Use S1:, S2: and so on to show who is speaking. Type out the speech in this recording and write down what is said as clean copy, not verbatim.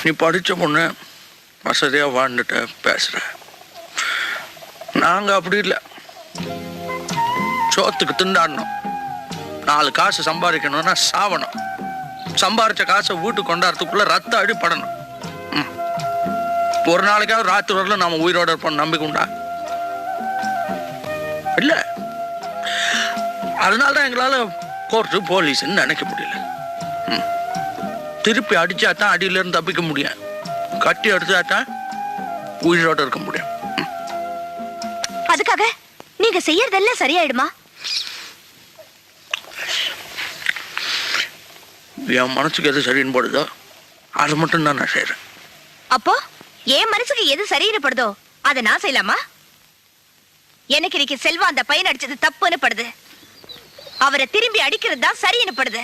S1: நீ படித்த பொண்ணு வசதியாக வாழ்ந்துட்டு பேசுகிற. நாங்கள் அப்படி இல்லை. சோத்துக்கு திண்டாடணும், 4 காசு சம்பாதிக்கணும்னா சாவணும். சம்பாரிச்ச காசை வீட்டுக்கு கொண்டாடுறதுக்குள்ள ரத்த அடிப்படணும். ஒரு நாளைக்காவது ராத்திரி வரல நாம உயிரோட இருப்போம் நம்பிக்கை உண்டா? இல்லை. அதனால்தான் எங்களால் கோர்ட்டு போலீஸ்ன்னு நினைக்க முடியல. திருப்பி அடிச்சாதான் அடியிலிருந்து தப்பிக்க முடியும், கட்டி அடிச்சாதான் உயிரோட இருக்க முடியும்.
S2: அதுக்காக நீங்க செய்யறதெல்லாம் சரியாயிடுமா?
S1: என் மனசுக்கு எது சரின்னு படுதோ அது மட்டும் தான் நான் செய்யறேன்.
S2: அப்போ என் மனசுக்கு எது சரின்னு படுதோ அதை நான் செய்யலாமா? எனக்கு இன்னைக்கு செல்வா அந்த பையன் அடிச்சது தப்புன்னு படுது. அவரை திரும்பி அடிக்கிறது தான் சரின்னு படுது.